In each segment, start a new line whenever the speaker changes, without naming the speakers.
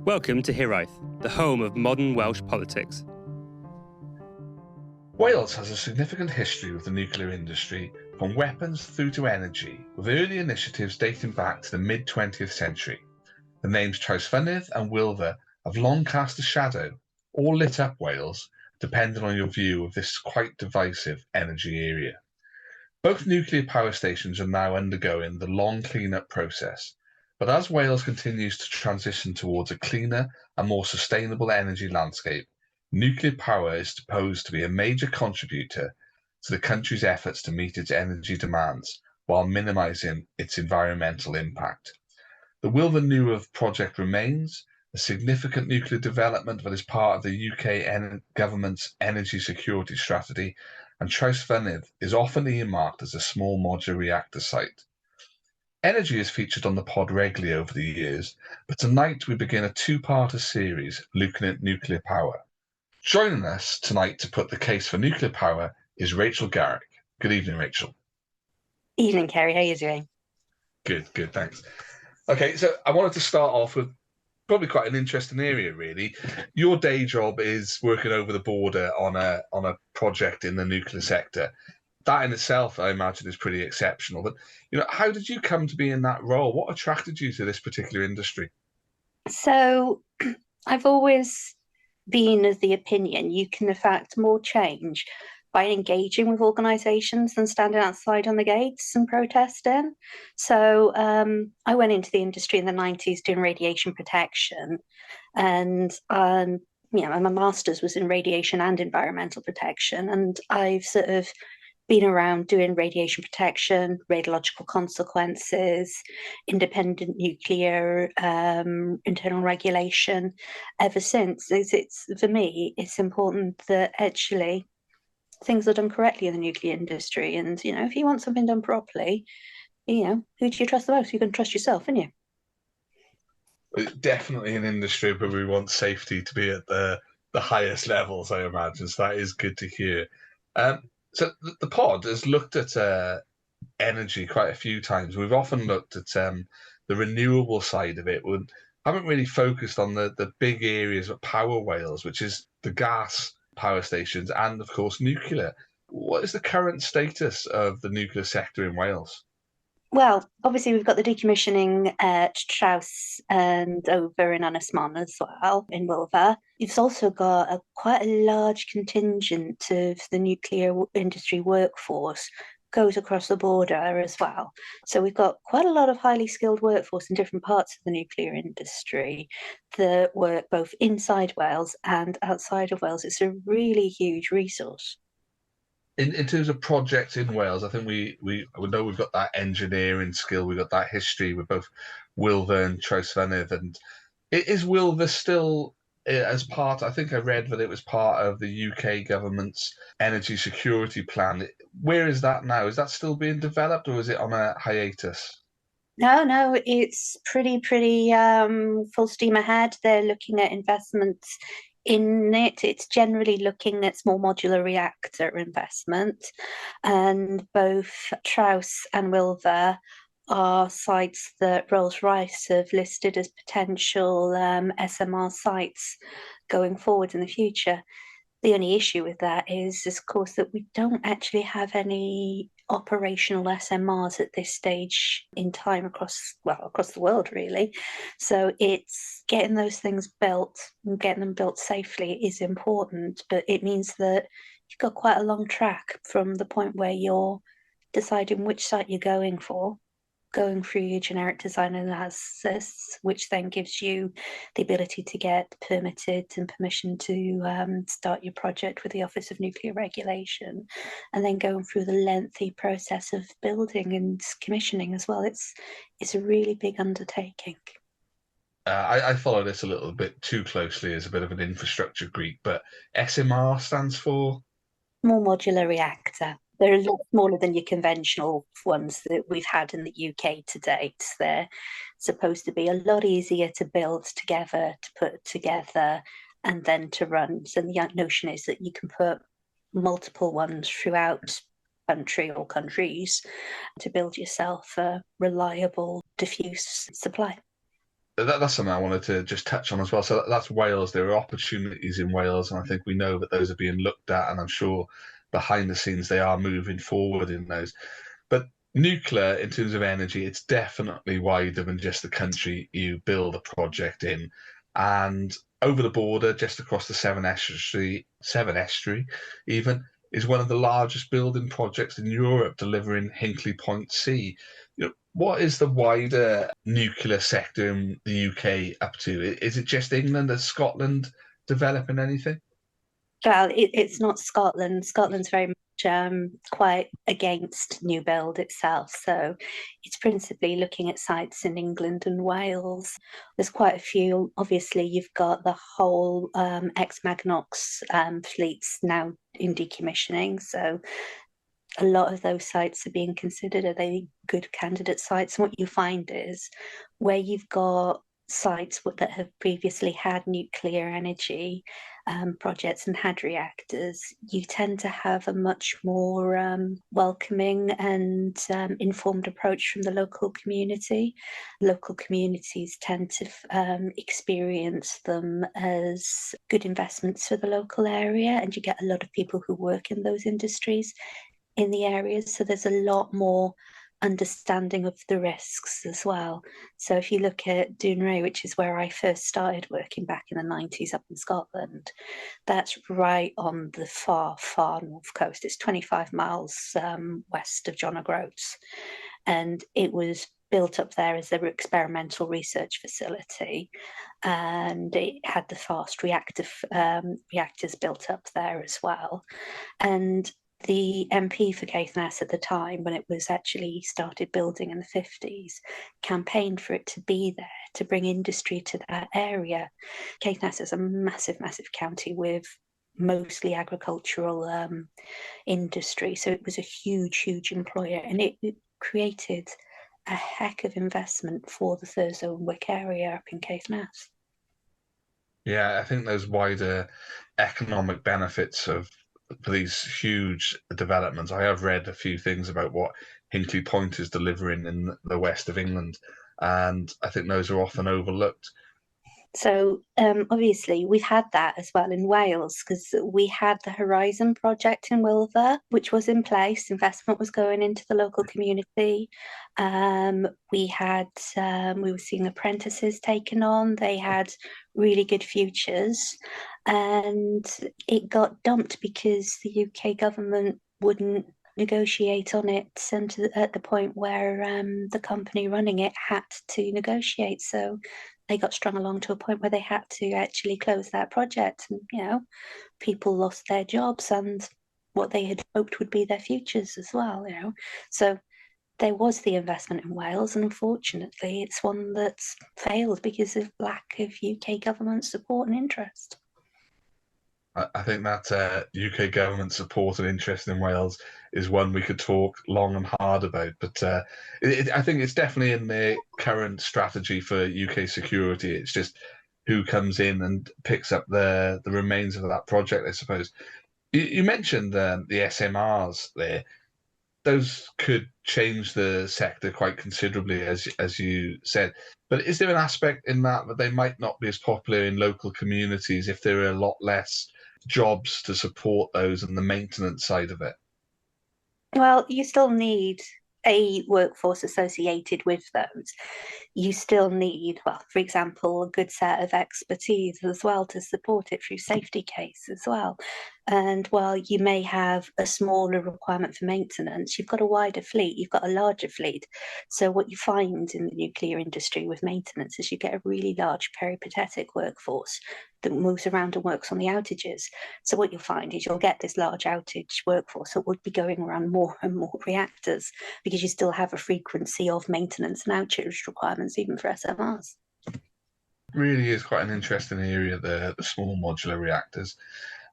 Welcome to Hiraeth, the home of modern Welsh politics.
Wales has a significant history with the nuclear industry, from weapons through to energy, with early initiatives dating back to the mid-20th century. The names Trawsfynydd and Wilfa have long cast a shadow, or lit up Wales, depending on your view of this quite divisive energy area. Both nuclear power stations are now undergoing the long clean-up process, but as Wales continues to transition towards a cleaner and more sustainable energy landscape, nuclear power is supposed to be a major contributor to the country's efforts to meet its energy demands while minimising its environmental impact. The Wilfa Nuaf project remains a significant nuclear development that is part of the UK government's energy security strategy, and Trawsfynydd is often earmarked as a small modular reactor site. Energy has featured on the pod regularly over the years, but tonight we begin a two-parter series looking at nuclear power. Joining us tonight to put the case for nuclear power is Rachel Garrick. Good evening, Rachel.
Evening, Kerry. How are you doing?
Good, thanks. Okay, so I wanted to start off with probably quite an interesting area, really. Your day job is working over the border on a project in the nuclear sector. That in itself, I imagine, is pretty exceptional. But how did you come to be in that role? What attracted you to this particular industry?
So, I've always been of the opinion you can effect more change by engaging with organisations than standing outside on the gates and protesting. So I went into the industry in the 90s doing radiation protection, and my master's was in radiation and environmental protection, and I've sort of been around doing radiation protection, radiological consequences, independent nuclear internal regulation ever since. For me, it's important that actually things are done correctly in the nuclear industry. And, if you want something done properly, who do you trust the most? You can trust yourself, don't you?
It's definitely an industry where we want safety to be at the highest levels, I imagine. So that is good to hear. So the pod has looked at energy quite a few times. We've often looked at the renewable side of it. We haven't really focused on the big areas of power Wales, which is the gas power stations and, of course, nuclear. What is the current status of the nuclear sector in Wales?
Well, obviously we've got the decommissioning at Traws and over in Ynys Môn as well, in Wilfa. You've also got quite a large contingent of the nuclear industry workforce goes across the border as well. So we've got quite a lot of highly skilled workforce in different parts of the nuclear industry that work both inside Wales and outside of Wales. It's a really huge resource.
In terms of projects in Wales, I think we know we've got that engineering skill, we've got that history with both Wilfa and Trawsfynydd. And is Wilfa still as part? I think I read that it was part of the UK government's energy security plan. Where is that now? Is that still being developed, or is it on a hiatus?
No, it's pretty full steam ahead. They're looking at investments in it. It's generally looking at small modular reactor investment, and both Traws and Wilfa are sites that Rolls-Royce have listed as potential SMR sites going forward in the future. The only issue with that is, of course, that we don't actually have any operational SMRs at this stage in time across the world, really. So it's getting those things built and getting them built safely is important, but it means that you've got quite a long track from the point where you're deciding which site you're going for, going through your generic design analysis, which then gives you the ability to get permitted and permission to start your project with the Office of Nuclear Regulation, and then going through the lengthy process of building and commissioning as well. It's a really big undertaking.
I follow this a little bit too closely as a bit of an infrastructure geek, but SMR stands for?
Small Modular Reactor. They're a lot smaller than your conventional ones that we've had in the UK to date. They're supposed to be a lot easier to build together, to put together, and then to run. So the notion is that you can put multiple ones throughout country or countries to build yourself a reliable, diffuse supply.
That's something I wanted to just touch on as well. So that's Wales. There are opportunities in Wales, and I think we know that those are being looked at, and I'm sure behind the scenes they are moving forward in those. But nuclear, in terms of energy, it's definitely wider than just the country you build a project in. And over the border, just across the Severn Estuary, even, is one of the largest building projects in Europe, delivering Hinkley Point C. What is the wider nuclear sector in the UK up to? Is it just England? Is Scotland developing anything?
Well, it's not Scotland. Scotland's very much quite against new build itself. So it's principally looking at sites in England and Wales. There's quite a few. Obviously, you've got the whole ex-Magnox fleets now in decommissioning. So a lot of those sites are being considered. Are they good candidate sites? And what you find is where you've got sites that have previously had nuclear energy projects and had reactors, you tend to have a much more welcoming and informed approach from the local community. Local communities tend to experience them as good investments for the local area, and you get a lot of people who work in those industries in the areas. So there's a lot more understanding of the risks as well. So if you look at Dounreay, which is where I first started working back in the 90s up in Scotland, that's right on the far, far north coast. It's 25 miles west of John O'Groats. And it was built up there as an experimental research facility, and it had the fast reactors built up there as well. And the MP for Caithness at the time, when it was actually started building in the 50s, campaigned for it to be there, to bring industry to that area. Caithness is a massive, massive county with mostly agricultural industry. So it was a huge, huge employer, and it created a heck of investment for the Thurso and Wick area up in Caithness.
Yeah, I think those wider economic benefits of these huge developments. I have read a few things about what Hinkley Point is delivering in the west of England, and I think those are often overlooked.
So obviously we've had that as well in Wales, because we had the Horizon project in Wilver, which was in place. Investment was going into the local community. We were seeing apprentices taken on. They had really good futures, and it got dumped because the UK government wouldn't negotiate on it, and at the point where the company running it had to negotiate. So they got strung along to a point where they had to actually close that project, and people lost their jobs and what they had hoped would be their futures as well. So there was the investment in Wales, and unfortunately it's one that's failed because of lack of UK government support and interest.
I think that UK government support and interest in Wales is one we could talk long and hard about. But I think it's definitely in the current strategy for UK security. It's just who comes in and picks up the remains of that project, I suppose. You mentioned the SMRs there. Those could change the sector quite considerably, as you said. But is there an aspect in that they might not be as popular in local communities if there are a lot less jobs to support those and the maintenance side of it?
Well, you still need a workforce associated with those. You still need, well, for example, a good set of expertise as well to support it through safety case as well. And while you may have a smaller requirement for maintenance, you've got a wider fleet, you've got a larger fleet. So what you find in the nuclear industry with maintenance is you get a really large peripatetic workforce that moves around and works on the outages. So what you'll find is you'll get this large outage workforce that would be going around more and more reactors, because you still have a frequency of maintenance and outage requirements even for SMRs.
Really is quite an interesting area, the small modular reactors.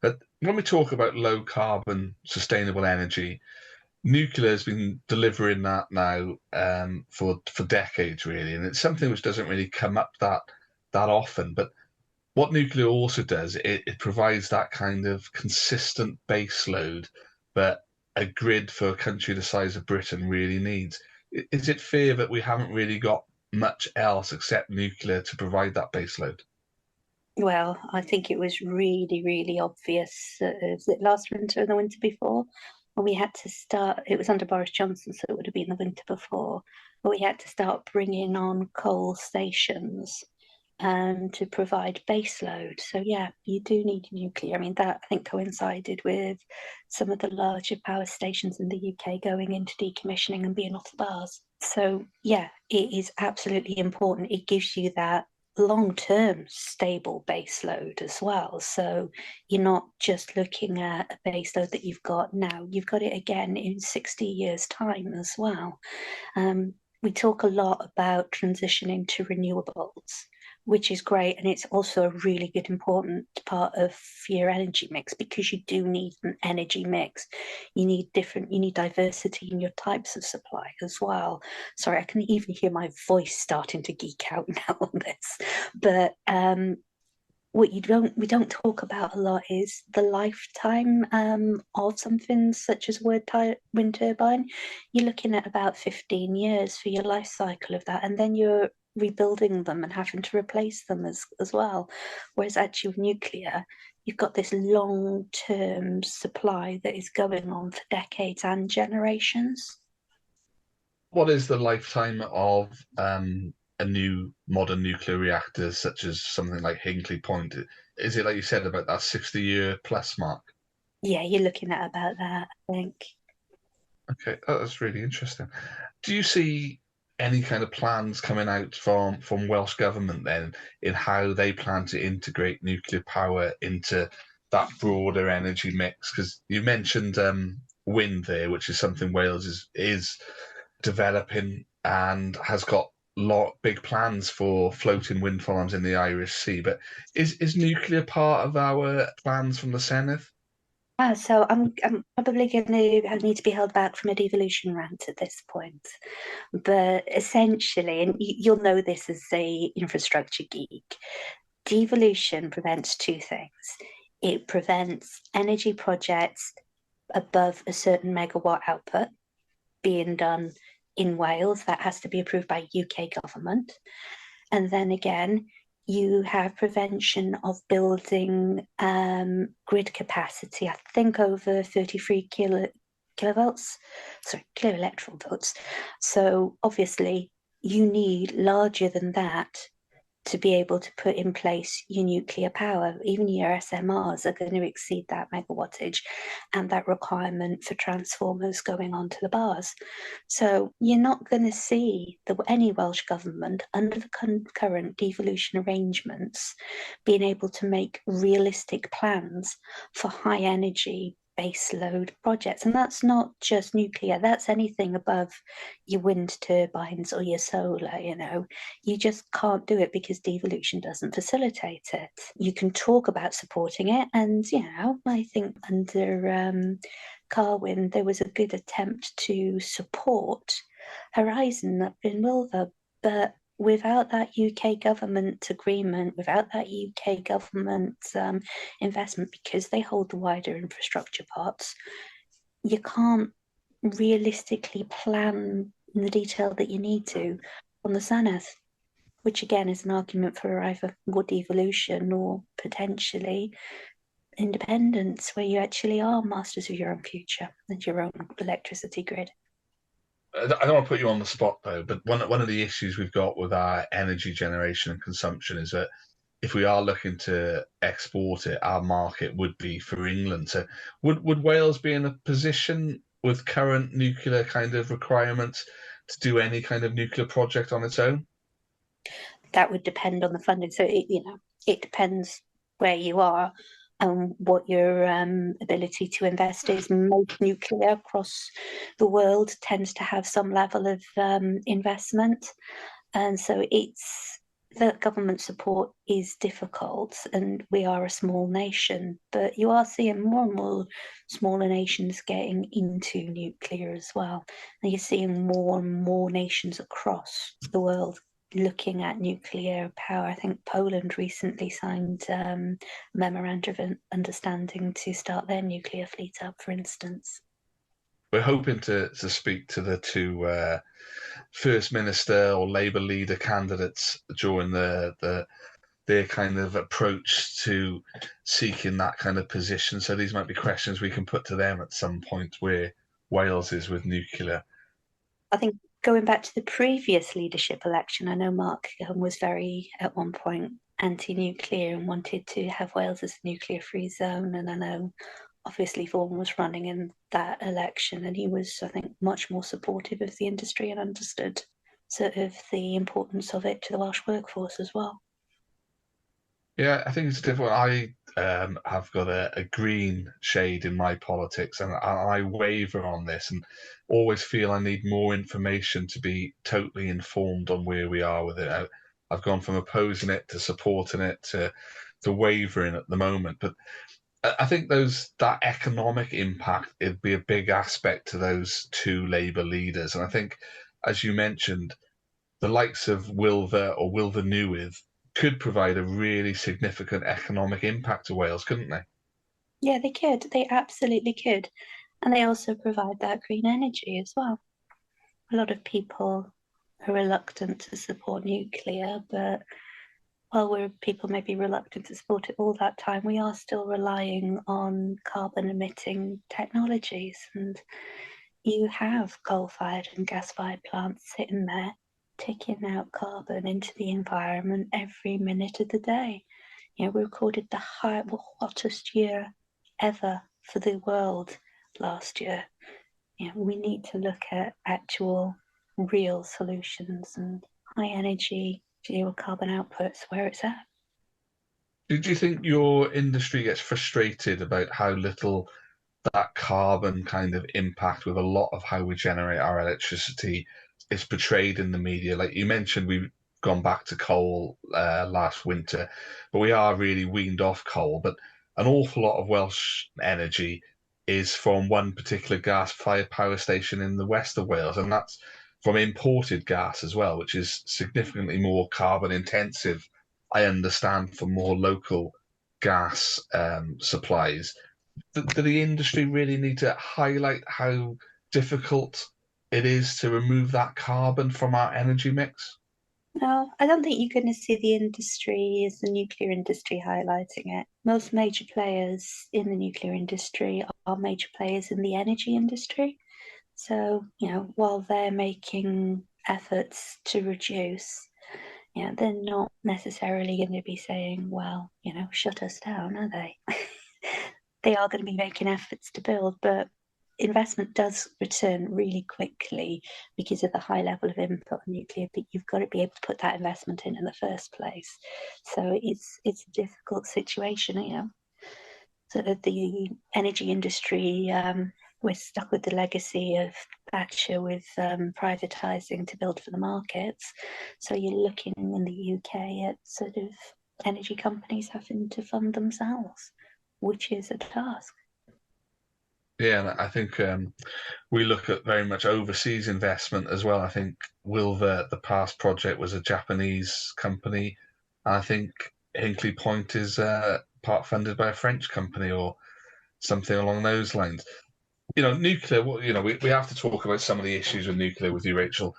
But when we talk about low carbon sustainable energy, nuclear has been delivering that now for decades, really, and it's something which doesn't really come up that often. But what nuclear also does, it provides that kind of consistent base load that a grid for a country the size of Britain really needs. Is it fair that we haven't really got much else except nuclear to provide that baseload?
Well, I think it was really, really obvious. Was it last winter and the winter before? When we had to start, it was under Boris Johnson, so it would have been the winter before, but we had to start bringing on coal stations to provide baseload. So yeah, you do need nuclear. I mean, that I think coincided with some of the larger power stations in the UK going into decommissioning and being off the bars. So yeah, it is absolutely important. It gives you that long-term stable baseload as well. So you're not just looking at a baseload that you've got now, you've got it again in 60 years' time as well. We talk a lot about transitioning to renewables, which is great. And it's also a really good, important part of your energy mix, because you do need an energy mix. You need diversity in your types of supply as well. Sorry, I can even hear my voice starting to geek out now on this. But what we don't talk about a lot is the lifetime of something such as wind turbine. You're looking at about 15 years for your life cycle of that, and then you're rebuilding them and having to replace them as well. Whereas actually with nuclear, you've got this long-term supply that is going on for decades and generations.
What is the lifetime of a new modern nuclear reactor, such as something like Hinkley Point? Is it, like you said, about that 60-year plus mark?
Yeah, you're looking at about that, I think.
Okay, that's really interesting. Do you see any kind of plans coming out from Welsh government then in how they plan to integrate nuclear power into that broader energy mix? Because you mentioned wind there, which is something Wales is developing and has got big plans for floating wind farms in the Irish Sea. But is nuclear part of our plans from the Senedd?
So I'm probably going to need to be held back from a devolution rant at this point. But essentially, and you'll know this as a infrastructure geek, devolution prevents two things. It prevents energy projects above a certain megawatt output being done in Wales. That has to be approved by UK government. And then again, you have prevention of building grid capacity, I think over 33 kilovolts, sorry, kilo electoral volts. So obviously you need larger than that to be able to put in place your nuclear power. Even your SMRs are going to exceed that megawattage and that requirement for transformers going onto the bars. So you're not going to see any Welsh government under the current devolution arrangements being able to make realistic plans for high energy baseload projects. And that's not just nuclear, that's anything above your wind turbines or your solar. You just can't do it because devolution doesn't facilitate it. You can talk about supporting it, and I think under Carwyn there was a good attempt to support Horizon up in Wiltshire, but without that UK government agreement, without that UK government investment, because they hold the wider infrastructure parts, you can't realistically plan in the detail that you need to on the Senedd, which again is an argument for either more devolution or potentially independence, where you actually are masters of your own future and your own electricity grid.
I don't want to put you on the spot though, but one of the issues we've got with our energy generation and consumption is that if we are looking to export it, our market would be for England. So would Wales be in a position with current nuclear kind of requirements to do any kind of nuclear project on its own?
That would depend on the funding. So it depends where you are and what your ability to invest is. Most nuclear across the world tends to have some level of investment, and so the government support is difficult, and we are a small nation, but you are seeing more and more smaller nations getting into nuclear as well. And you're seeing more and more nations across the world looking at nuclear power. I think Poland recently signed a memorandum of understanding to start their nuclear fleet up, for instance.
we're hoping to speak to the two First Minister or Labour leader candidates during their kind of approach to seeking that kind of position. So these might be questions we can put to them at some point where Wales is with nuclear.
I think going back to the previous leadership election, I know Mark was very, at one point, anti-nuclear and wanted to have Wales as a nuclear-free zone. And I know, obviously, Vaughan was running in that election, and he was, I think, much more supportive of the industry and understood sort of the importance of it to the Welsh workforce as well.
Yeah, I think it's difficult. I have got a green shade in my politics, and I waver on this and always feel I need more information to be totally informed on where we are with it. I've gone from opposing it to supporting it to wavering at the moment. But I think that economic impact, it'd be a big aspect to those two Labour leaders. And I think, as you mentioned, the likes of Wilver or Wilver Newydd could provide a really significant economic impact to Wales, couldn't they?
Yeah, they could. They absolutely could. And they also provide that green energy as well. A lot of people are reluctant to support nuclear, but while people may be reluctant to support it all that time, we are still relying on carbon emitting technologies. And you have coal-fired and gas-fired plants sitting there taking out carbon into the environment every minute of the day. We recorded the hottest year ever for the world last year. We need to look at actual real solutions and high energy zero carbon outputs where it's at.
Did you think your industry gets frustrated about how little that carbon kind of impact with a lot of how we generate our electricity is portrayed in the media? Like you mentioned, we've gone back to coal last winter, but we are really weaned off coal. But an awful lot of Welsh energy is from one particular gas-fired power station in the west of Wales, and that's from imported gas as well, which is significantly more carbon intensive, I understand, for more local gas supplies. Do the industry really need to highlight how difficult it is to remove that carbon from our energy mix?
No, I don't think you're going to see the industry as the nuclear industry highlighting it. Most major players in the nuclear industry are major players in the energy industry. So, while they're making efforts to reduce, they're not necessarily going to be saying, well, shut us down, are they? They are going to be making efforts to build, but investment does return really quickly because of the high level of input on nuclear, but you've got to be able to put that investment in the first place. So it's a difficult situation, sort of the energy industry, we're stuck with the legacy of Thatcher with privatising to build for the markets. So you're looking in the UK at sort of energy companies having to fund themselves, which is a task.
Yeah, and I think we look at very much overseas investment as well. I think Wilver, the past project, was a Japanese company. And I think Hinkley Point is part funded by a French company or something along those lines. Nuclear, we have to talk about some of the issues with nuclear with you, Rachel.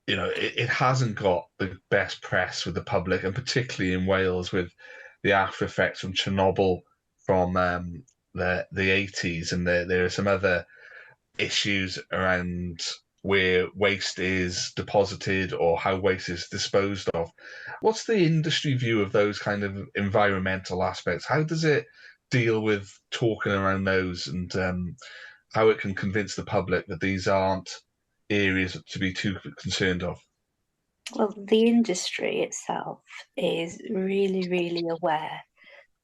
It hasn't got the best press with the public, and particularly in Wales with the after effects from Chernobyl from the 80s, and there are some other issues around where waste is deposited or how waste is disposed of. What's the industry view of those kind of environmental aspects? How does it deal with talking around those, and how it can convince the public that these aren't areas to be too concerned of?
Well, the industry itself is really, really aware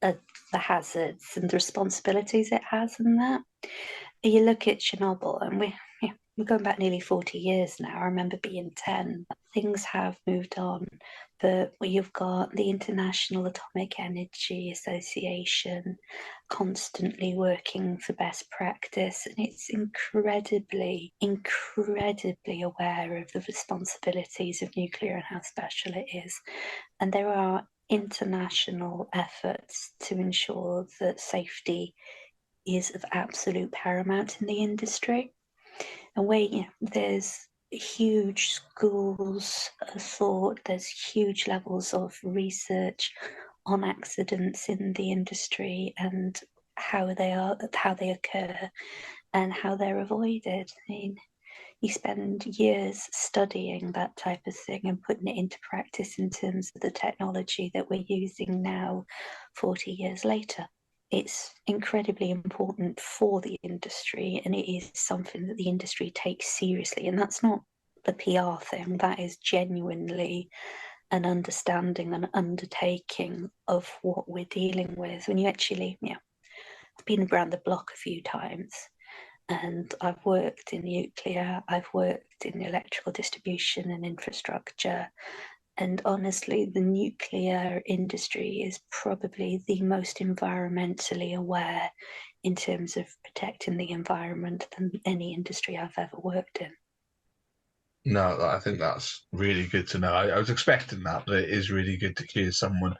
of the hazards and the responsibilities it has in that. You look at Chernobyl, and we're going back nearly 40 years now. I remember being 10. Things have moved on, but you've got the International Atomic Energy Association constantly working for best practice, and it's incredibly, incredibly aware of the responsibilities of nuclear and how special it is. And there are international efforts to ensure that safety is of absolute paramount in the industry. And there's huge schools of thought, there's huge levels of research on accidents in the industry and how they occur and how they're avoided. I mean, you spend years studying that type of thing and putting it into practice in terms of the technology that we're using now, 40 years later. It's incredibly important for the industry, and it is something that the industry takes seriously. And that's not the PR thing, that is genuinely an understanding and undertaking of what we're dealing with. When you actually, I've been around the block a few times, and I've worked in nuclear, I've worked in electrical distribution and infrastructure. And honestly, the nuclear industry is probably the most environmentally aware in terms of protecting the environment than any industry I've ever worked in.
No, I think that's really good to know. I was expecting that, but it is really good to hear someone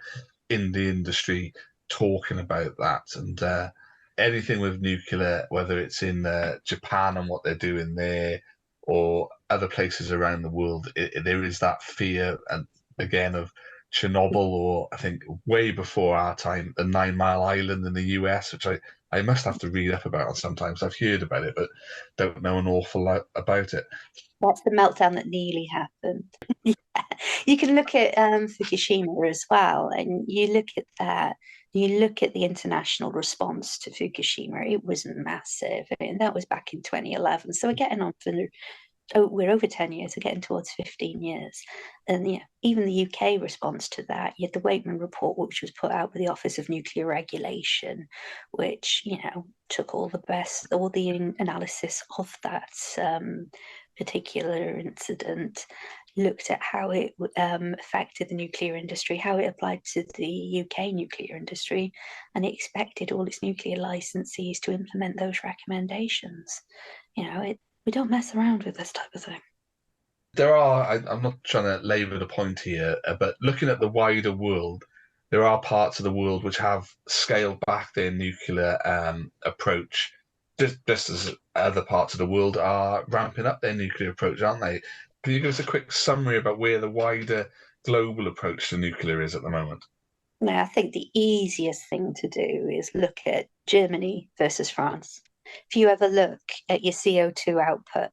in the industry talking about that. And anything with nuclear, whether it's in Japan and what they're doing there, or other places around the world, there is that fear, and again, of Chernobyl, or I think way before our time, the 9 Mile Island in the US, which I must have to read up about sometimes. I've heard about it, but don't know an awful lot about it.
That's the meltdown that nearly happened. Yeah. You can look at Fukushima as well, and you look at that, you look at the international response to Fukushima, it was massive, and that was back in 2011. So we're getting on for, we're over 10 years, we're getting towards 15 years. And even the UK response to that, you had the Wakeman report, which was put out by the Office of Nuclear Regulation, which, took all the analysis of that particular incident, looked at how it affected the nuclear industry, how it applied to the UK nuclear industry, and it expected all its nuclear licensees to implement those recommendations. We don't mess around with this type of thing.
I'm not trying to labour the point here, but looking at the wider world, there are parts of the world which have scaled back their nuclear approach, just as other parts of the world are ramping up their nuclear approach, aren't they? Can you give us a quick summary about where the wider global approach to nuclear is at the moment?
Now, I think the easiest thing to do is look at Germany versus France. If you ever look at your CO2 output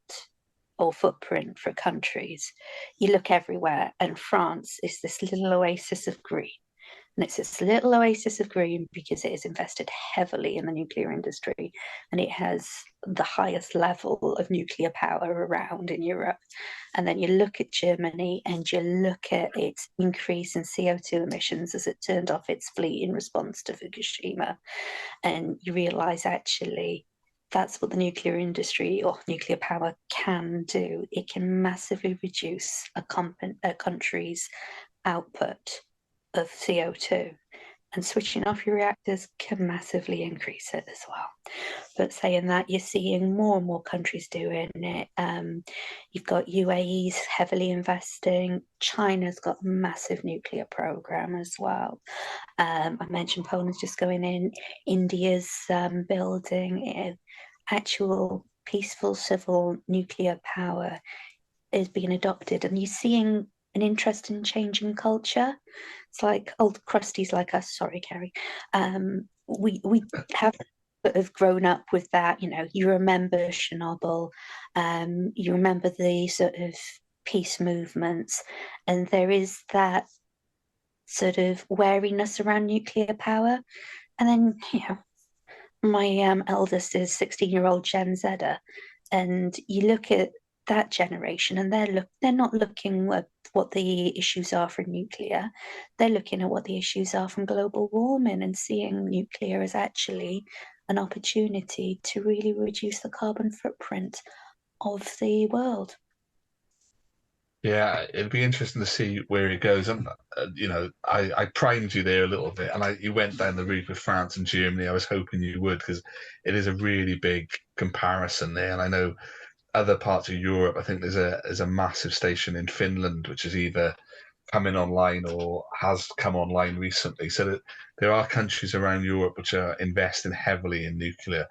or footprint for countries, you look everywhere, and France is this little oasis of green. And it's this little oasis of green because it has invested heavily in the nuclear industry, and it has the highest level of nuclear power around in Europe. And then you look at Germany and you look at its increase in CO2 emissions as it turned off its fleet in response to Fukushima. And you realize actually that's what the nuclear industry or nuclear power can do. It can massively reduce a country's output of CO2, and switching off your reactors can massively increase it as well. But saying that, you're seeing more and more countries doing it. You've got UAE's heavily investing. China's got a massive nuclear program as well. I mentioned Poland's just going in. India's building. Actual peaceful civil nuclear power is being adopted, and you're seeing an interest in changing culture. It's like old crusties like us. Sorry, Carrie. We have sort of grown up with that. You remember Chernobyl. You remember the sort of peace movements, and there is that sort of wariness around nuclear power. And then, my eldest is 16-year-old Gen Zer, and you look at that generation, and they're not looking at what the issues are for nuclear. They're looking at what the issues are from global warming and seeing nuclear as actually an opportunity to really reduce the carbon footprint of the world.
Yeah, it'd be interesting to see where it goes. And I primed you there a little bit, and you went down the route with France and Germany. I was hoping you would, because it is a really big comparison there. And I know other parts of Europe, I think there's a massive station in Finland which is either coming online or has come online recently. So that there are countries around Europe which are investing heavily in nuclear.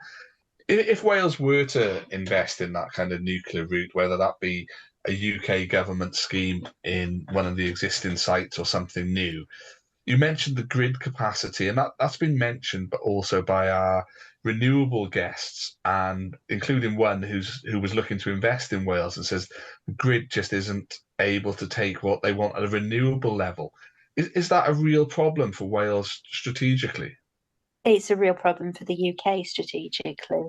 If Wales were to invest in that kind of nuclear route, whether that be a UK government scheme in one of the existing sites or something new, you mentioned the grid capacity, and that's been mentioned, but also by our renewable guests, and including one who was looking to invest in Wales and says the grid just isn't able to take what they want at a renewable level. Is that a real problem for Wales strategically?
It's a real problem for the UK strategically.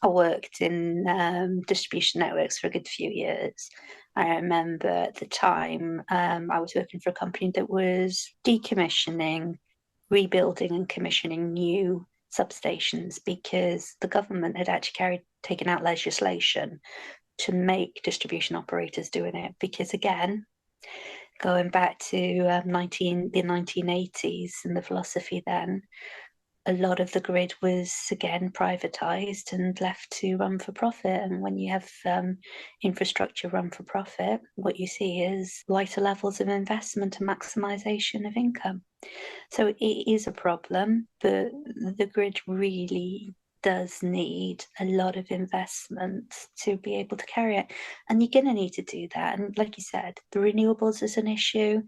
I worked in distribution networks for a good few years. I remember at the time I was working for a company that was decommissioning, rebuilding and commissioning new substations because the government had actually taken out legislation to make distribution operators doing it. Because again, going back to the 1980s and the philosophy then, a lot of the grid was again privatized and left to run for profit. And when you have infrastructure run for profit, what you see is lighter levels of investment and maximization of income. So it is a problem, but the grid really does need a lot of investment to be able to carry it. And you're going to need to do that. And like you said, the renewables is an issue.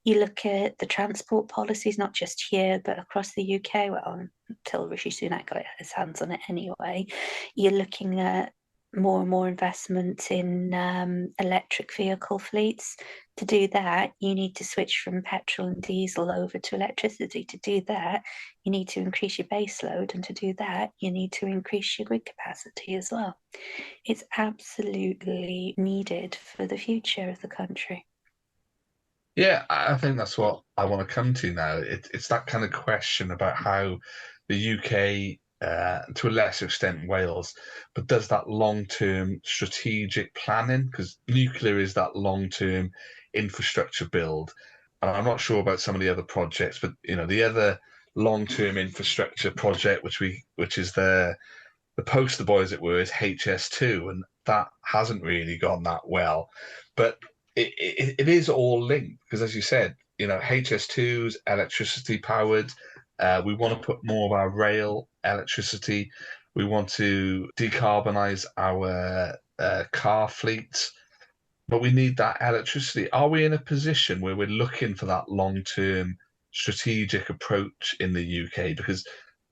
You look at the transport policies, not just here, but across the UK, well, until Rishi Sunak got his hands on it anyway. You're looking at more and more investment in electric vehicle fleets. To do that, you need to switch from petrol and diesel over to electricity. To do that, you need to increase your base load. And to do that, you need to increase your grid capacity as well. It's absolutely needed for the future of the country.
Yeah, I think that's what I want to come to now. It's that kind of question about how the UK, to a lesser extent Wales, but does that long-term strategic planning, because nuclear is that long-term infrastructure build. And I'm not sure about some of the other projects, but the other long-term infrastructure project, which is the poster boy, as it were, is HS2, and that hasn't really gone that well. But it is all linked because, as you said, HS2's electricity powered. We want to put more of our rail electricity. We want to decarbonize our car fleets, but we need that electricity. Are we in a position where we're looking for that long-term strategic approach in the UK? Because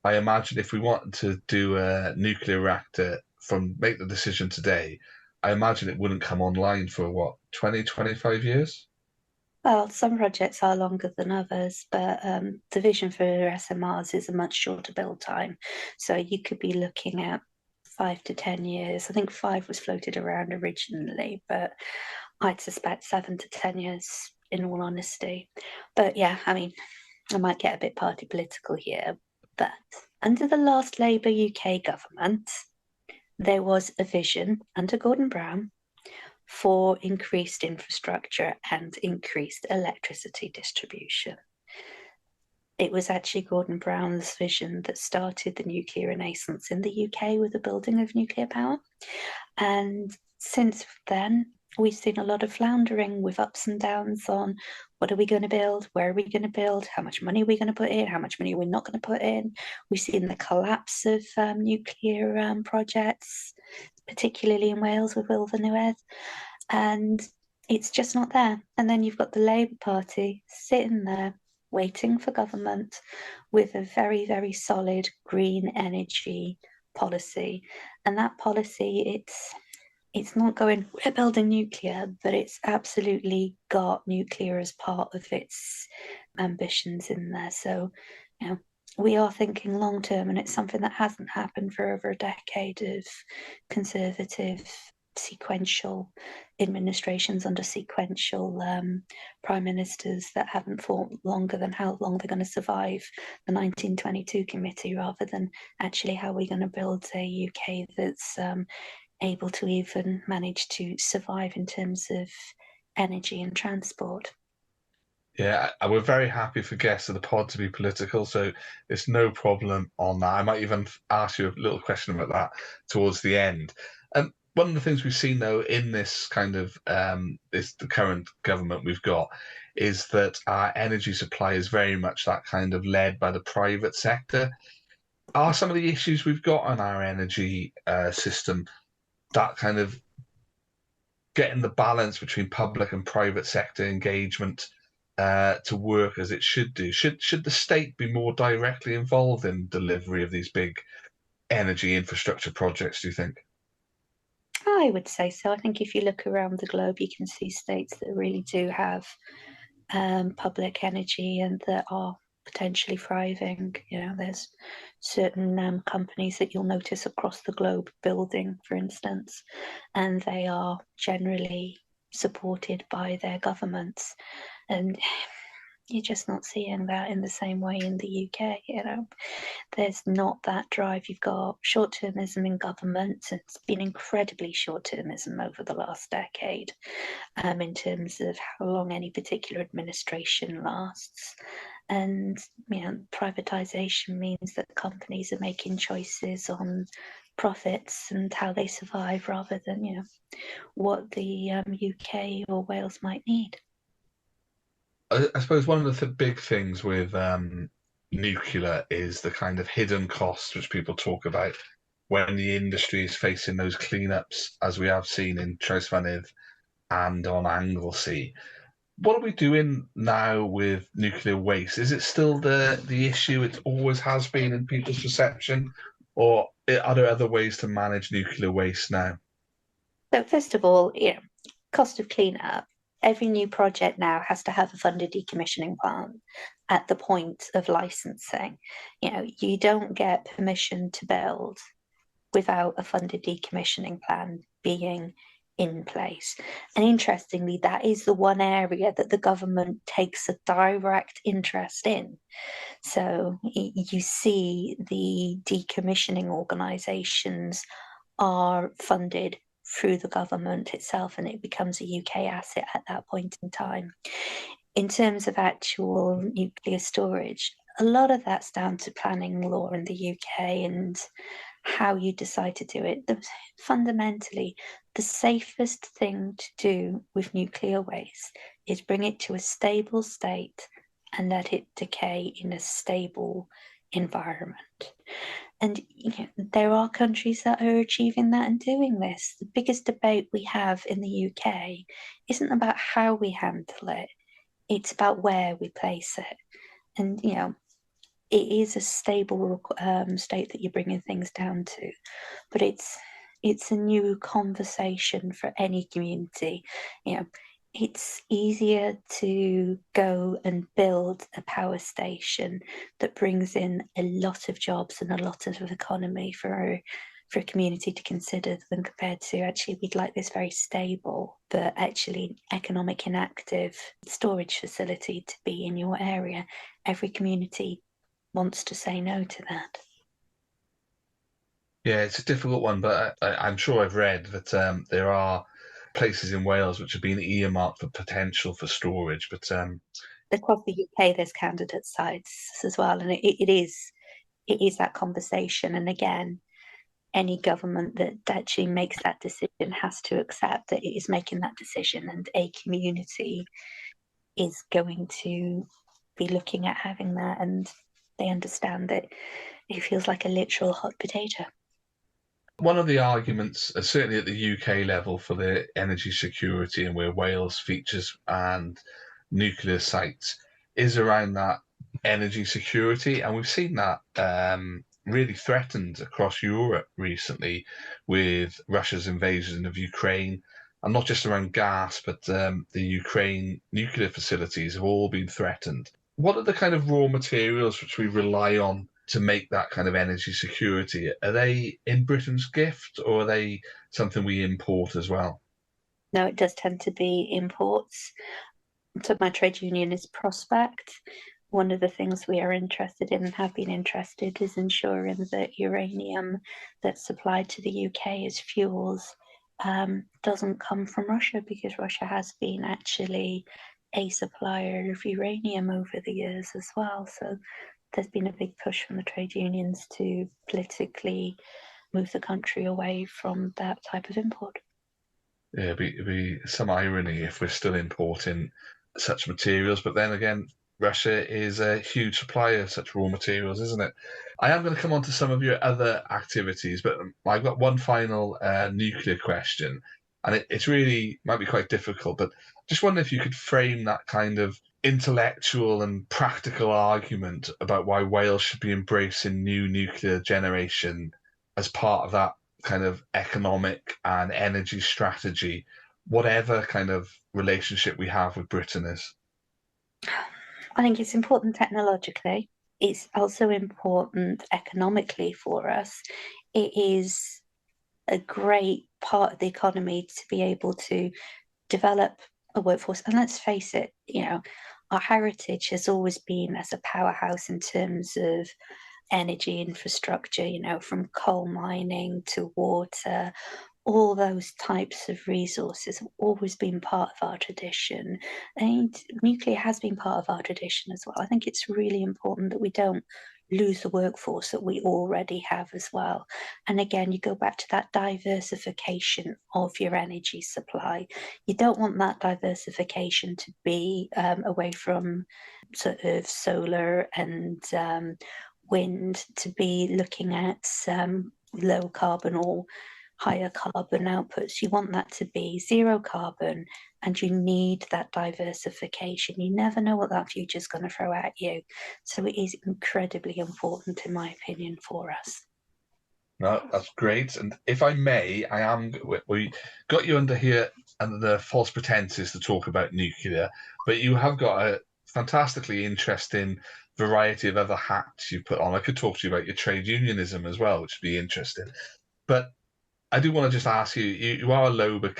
I imagine if we wanted to do a nuclear reactor make the decision today, I imagine it wouldn't come online for what, 20, 25 years?
Well, some projects are longer than others, but the vision for SMRs is a much shorter build time. So you could be looking at 5 to 10 years. I think 5 was floated around originally, but I'd suspect 7 to 10 years in all honesty. But yeah, I mean, I might get a bit party political here, but under the last Labour UK government, there was a vision under Gordon Brown for increased infrastructure and increased electricity distribution. It was actually Gordon Brown's vision that started the nuclear renaissance in the UK with the building of nuclear power. And since then, we've seen a lot of floundering with ups and downs on what are we going to build, where are we going to build, how much money are we going to put in, how much money are we not going to put in. We've seen the collapse of nuclear projects, particularly in Wales with Wilfenwedd, and it's just not there. And then you've got the Labour Party sitting there waiting for government with a very, very solid green energy policy. And that policy, it's not going, we're building nuclear, but it's absolutely got nuclear as part of its ambitions in there. So, we are thinking long term, and it's something that hasn't happened for over a decade of conservative, sequential administrations under sequential prime ministers that haven't thought longer than how long they're going to survive the 1922 committee, rather than actually how we're going to build a UK that's able to even manage to survive in terms of energy and transport.
Yeah, we're very happy for guests of the pod to be political, so it's no problem on that. I might even ask you a little question about that towards the end. One of the things we've seen, though, in this kind of the current government we've got, is that our energy supply is very much that kind of led by the private sector. Are some of the issues we've got on our energy system that kind of getting the balance between public and private sector engagement to work as it should do? Should the state be more directly involved in delivery of these big energy infrastructure projects, do you think?
I would say so. I think if you look around the globe, you can see states that really do have public energy and that are potentially thriving. There's certain companies that you'll notice across the globe building, for instance, and they are generally supported by their governments. And you're just not seeing that in the same way in the UK. There's not that drive. You've got short-termism in government, and it's been incredibly short-termism over the last decade, in terms of how long any particular administration lasts. And privatization means that companies are making choices on profits and how they survive rather than what the UK or Wales might need.
I suppose one of the big things with nuclear is the kind of hidden costs which people talk about when the industry is facing those cleanups, as we have seen in Trosvanydd and on Anglesey. What are we doing now with nuclear waste? Is it still the issue it always has been in people's perception, or are there other ways to manage nuclear waste now?
So first of all, cost of cleanup. Every new project now has to have a funded decommissioning plan at the point of licensing. You don't get permission to build without a funded decommissioning plan being in place. And interestingly, that is the one area that the government takes a direct interest in. So you see the decommissioning organisations are funded through the government itself, and it becomes a UK asset at that point in time. In terms of actual nuclear storage, a lot of that's down to planning law in the UK and how you decide to do it. Fundamentally, the safest thing to do with nuclear waste is bring it to a stable state and let it decay in a stable environment. And there are countries that are achieving that and doing this. The biggest debate we have in the UK isn't about how we handle it, it's about where we place it. And, it is a stable state that you're bringing things down to, but it's a new conversation for any community. It's easier to go and build a power station that brings in a lot of jobs and a lot of economy for a community to consider than compared to actually we'd like this very stable but actually economic inactive storage facility to be in your area. Every community wants to say no to that.
Yeah, it's a difficult one, but I'm sure I've read that there are places in Wales which have been earmarked for potential for storage. But
across the UK, there's candidate sites as well, and it is that conversation. And again, any government that actually makes that decision has to accept that it is making that decision, and a community is going to be looking at having that, and they understand that it feels like a literal hot potato.
one of the arguments, certainly at the UK level, for the energy security and where Wales features and nuclear sites is around that energy security. And we've seen that really threatened across Europe recently with Russia's invasion of Ukraine. And not just around gas, but the Ukraine nuclear facilities have all been threatened. What are the kind of raw materials which we rely on to make that kind of energy security? Are they in Britain's gift, or are they something we import as well?
No, it does tend to be imports. So my trade union is Prospect. One of the things we are interested in and have been interested is ensuring that uranium that's supplied to the UK as fuels doesn't come from Russia, because Russia has been actually a supplier of uranium over the years as well. So there's been a big push from the trade unions to politically move the country away from that type of import.
Yeah, it'd be some irony if we're still importing such materials, but then again, Russia is a huge supplier of such raw materials, isn't it? I am going to come on to some of your other activities, but I've got one final nuclear question, and it's really might be quite difficult, but just wonder if you could frame that kind of intellectual and practical argument about why Wales should be embracing new nuclear generation as part of that kind of economic and energy strategy, whatever kind of relationship we have with Britain is.
I think it's important technologically. It's also important economically for us. It is a great part of the economy to be able to develop a workforce. And let's face it, our heritage has always been as a powerhouse in terms of energy infrastructure, from coal mining to water. All those types of resources have always been part of our tradition. And nuclear has been part of our tradition as well. I think it's really important that we don't lose the workforce that we already have as well. And again, you go back to that diversification of your energy supply. You don't want that diversification to be away from sort of solar and wind, to be looking at low carbon or higher carbon outputs. You want that to be zero carbon, and you need that diversification. You never know what that future is going to throw at you. So it is incredibly important, in my opinion, for us.
No, that's great. And if I may, we got you under here under the false pretenses to talk about nuclear, but you have got a fantastically interesting variety of other hats you put on. I could talk to you about your trade unionism as well, which would be interesting. But I do want to just ask you, you are a Labour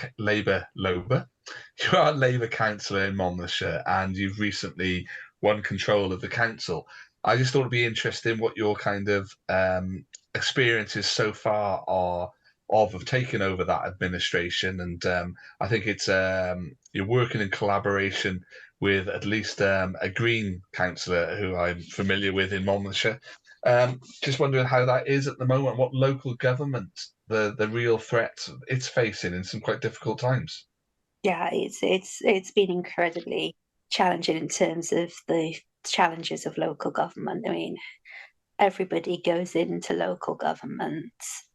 you are a Labour councillor in Monmouthshire, and you've recently won control of the council. I just thought it'd be interesting what your kind of experiences so far are of taking over that administration, and I think it's you're working in collaboration with at least a Green councillor who I'm familiar with in Monmouthshire. Just wondering how that is at the moment, what local government, the real threat it's facing in some quite difficult times.
Yeah, it's been incredibly challenging in terms of the challenges of local government. I mean, everybody goes into local government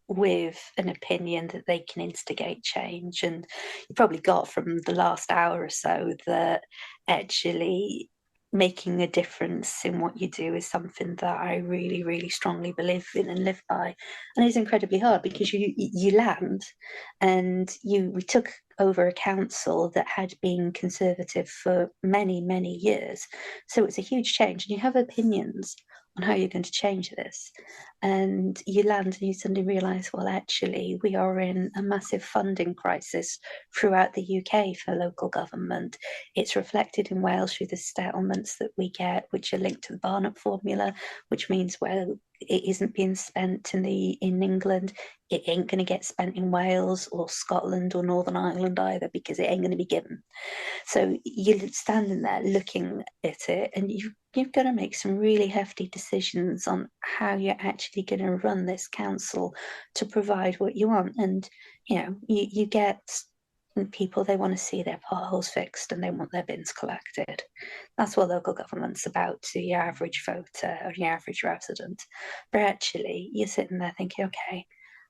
with an opinion that they can instigate change. And you probably got from the last hour or so that actually making a difference in what you do is something that I really, really strongly believe in and live by. And it's incredibly hard because you land and we took over a council that had been conservative for many, many years. So it's a huge change, and you have opinions on how you're going to change this. And you land and you suddenly realise, well, actually, we are in a massive funding crisis throughout the UK for local government. It's reflected in Wales through the settlements that we get, which are linked to the Barnett formula, which means, well, it isn't being spent in England, it ain't going to get spent in Wales or Scotland or Northern Ireland either, because it ain't going to be given. So you're standing there looking at it, and you've got to make some really hefty decisions on how you're actually going to run this council to provide what you want. And you get people, they want to see their potholes fixed and they want their bins collected. That's what local government's about to your average voter or your average resident. But actually, you're sitting there thinking, okay,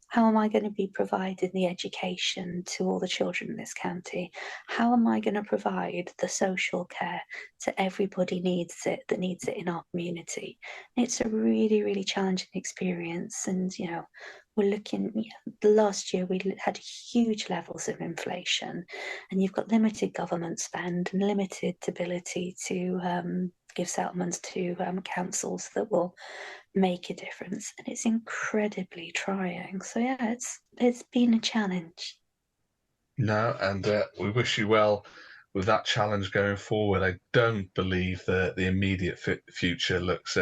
how am I going to be providing the education to all the children in this county? How am I going to provide the social care to everybody that needs it in our community? It's a really, really challenging experience. And, we're looking, the last year we had huge levels of inflation, and you've got limited government spend and limited ability to give settlements to councils that will make a difference, and it's incredibly trying. So yeah, it's been a challenge.
No, and we wish you well with that challenge going forward. I don't believe that the immediate future looks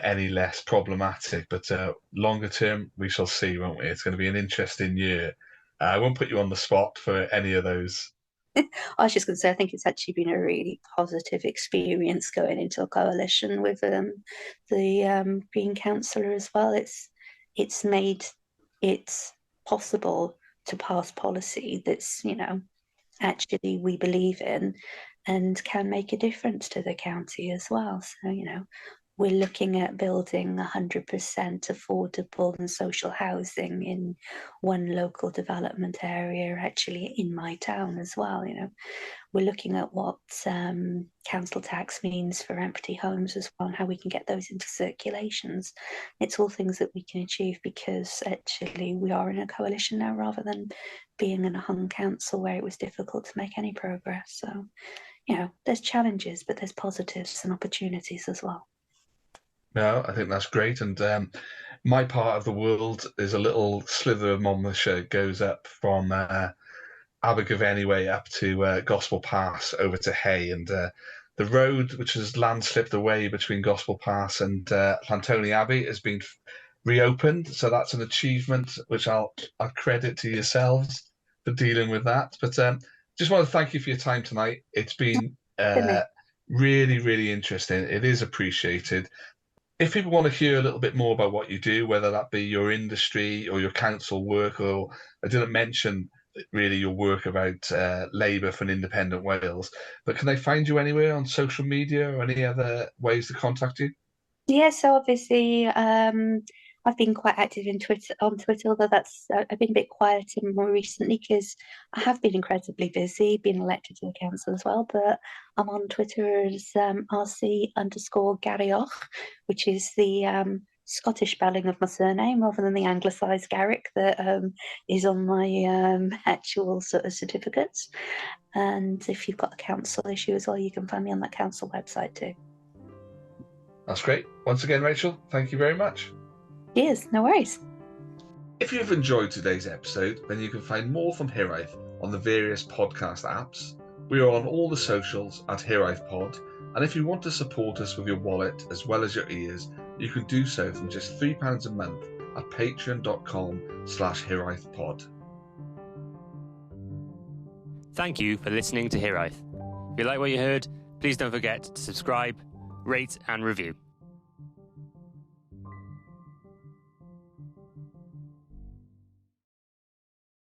any less problematic, but longer term, we shall see, won't we? It's going to be an interesting year. I won't put you on the spot for any of those.
I was just going to say, I think it's actually been a really positive experience going into a coalition with the Green Councillor as well. It's made it possible to pass policy that's actually we believe in, and can make a difference to the county as well. So, we're looking at building 100% affordable and social housing in one local development area, actually in my town as well. We're looking at what council tax means for empty homes as well, and how we can get those into circulations. It's all things that we can achieve because actually we are in a coalition now rather than being in a hung council where it was difficult to make any progress. So, there's challenges, but there's positives and opportunities as well.
No, I think that's great. And my part of the world is a little slither of Monmouthshire, goes up from Abergavenny way up to Gospel Pass over to Hay. And the road, which has landslipped away between Gospel Pass and Llantoni Abbey, has been reopened. So that's an achievement which I'll credit to yourselves for dealing with that. But just want to thank you for your time tonight. It's been really, really interesting. It is appreciated. If people want to hear a little bit more about what you do, whether that be your industry or your council work, or I didn't mention really your work about Labour for an Independent Wales, but can they find you anywhere on social media or any other ways to contact you?
Yeah, so obviously, I've been quite active on Twitter, although I've been a bit quieter more recently because I have been incredibly busy, being elected to the council as well. But I'm on Twitter as RC_Garrick, which is the Scottish spelling of my surname rather than the anglicised Garrick that is on my actual sort of certificates. And if you've got a council issue as well, you can find me on that council website too.
That's great. Once again, Rachel, thank you very much.
Cheers, no worries.
If you've enjoyed today's episode, then you can find more from Hiraeth on the various podcast apps. We are on all the socials at Hiraeth Pod, and if you want to support us with your wallet as well as your ears, you can do so from just £3 a month at patreon.com/HiraethPod.
Thank you for listening to Hiraeth. If you like what you heard, please don't forget to subscribe, rate and review.